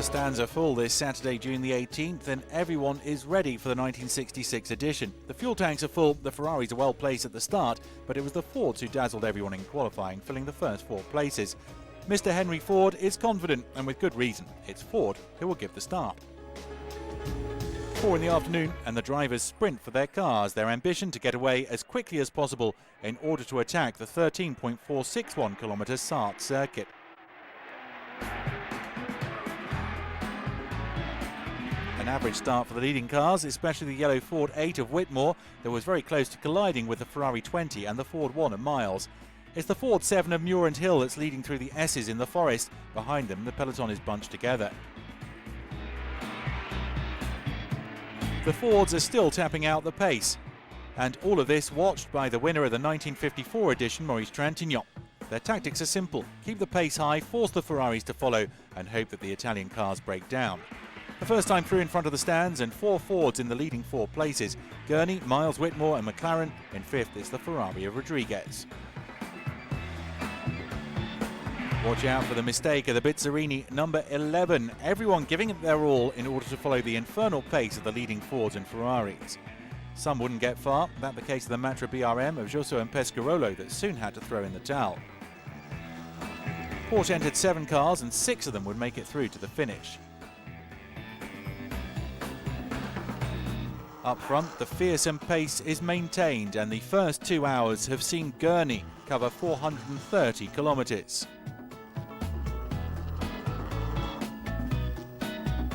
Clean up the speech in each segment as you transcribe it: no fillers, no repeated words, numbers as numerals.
The stands are full this Saturday, June the 18th, and everyone is ready for the 1966 edition. The fuel tanks are full, the Ferraris are well placed at the start, but it was the Fords who dazzled everyone in qualifying, filling the first 4 places. Mr. Henry Ford is confident, and with good reason. It's Ford who will give the start. 4 in the afternoon, and the drivers sprint for their cars, their ambition to get away as quickly as possible in order to attack the 13.461 km Sarthe circuit. An average start for the leading cars, especially the yellow Ford 8 of Whitmore, that was very close to colliding with the Ferrari 20 and the Ford 1 of Miles. It's the Ford 7 of Muir and Hill that's leading through the S's in the forest. Behind them, the peloton is bunched together. The Fords are still tapping out the pace. And all of this watched by the winner of the 1954 edition, Maurice Trintignant. Their tactics are simple: keep the pace high, force the Ferraris to follow, and hope that the Italian cars break down. The first time through in front of the stands, and 4 Fords in the leading 4 places. Gurney, Miles, Whitmore and McLaren. In 5th is the Ferrari of Rodriguez. Watch out for the mistake of the Bizzarini number 11. Everyone giving it their all in order to follow the infernal pace of the leading Fords and Ferraris. Some wouldn't get far, that the case of the Matra BRM of Josso and Pescarolo that soon had to throw in the towel. Porsche entered 7 cars and 6 of them would make it through to the finish. Up front, the fearsome pace is maintained, and the first 2 hours have seen Gurney cover 430 kilometres.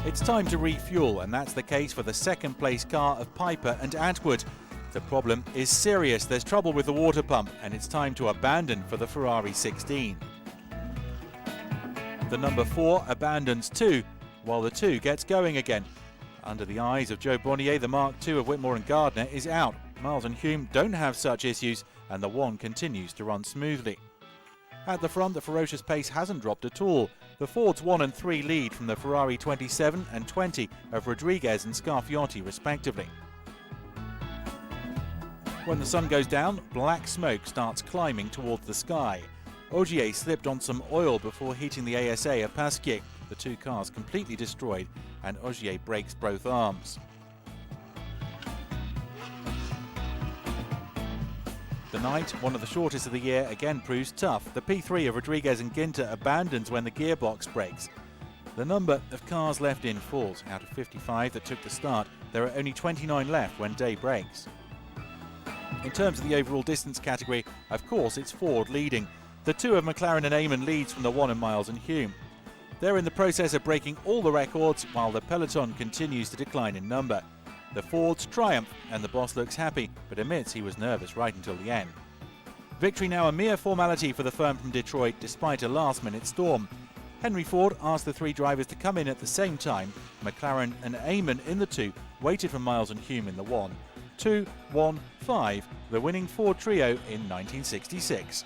It's time to refuel, and that's the case for the second place car of Piper and Atwood. The problem is serious. There's trouble with the water pump, and it's time to abandon for the Ferrari 16. The number 4 abandons too, while the 2 gets going again. Under the eyes of Joe Bonnier, the Mark II of Whitmore and Gardner is out. Miles and Hume don't have such issues, and the 1 continues to run smoothly. At the front, the ferocious pace hasn't dropped at all. The Fords 1 and 3 lead from the Ferrari 27 and 20 of Rodriguez and Scarfiotti respectively. When the sun goes down, black smoke starts climbing towards the sky. Ogier slipped on some oil before heating the ASA of Pasquier. The 2 cars completely destroyed, and Ogier breaks both arms. The night, one of the shortest of the year, again proves tough. The P3 of Rodriguez and Ginter abandons when the gearbox breaks. The number of cars left in falls. Out of 55 that took the start, there are only 29 left when day breaks. In terms of the overall distance category, of course it's Ford leading. The 2 of McLaren and Amon leads from the 1 of Miles and Hume. They're in the process of breaking all the records, while the peloton continues to decline in number. The Fords triumph, and the boss looks happy, but admits he was nervous right until the end. Victory now a mere formality for the firm from Detroit, despite a last-minute storm. Henry Ford asked the 3 drivers to come in at the same time. McLaren and Amon in the 2 waited for Miles and Hume in the 1. 2, 1, 5, the winning Ford trio in 1966.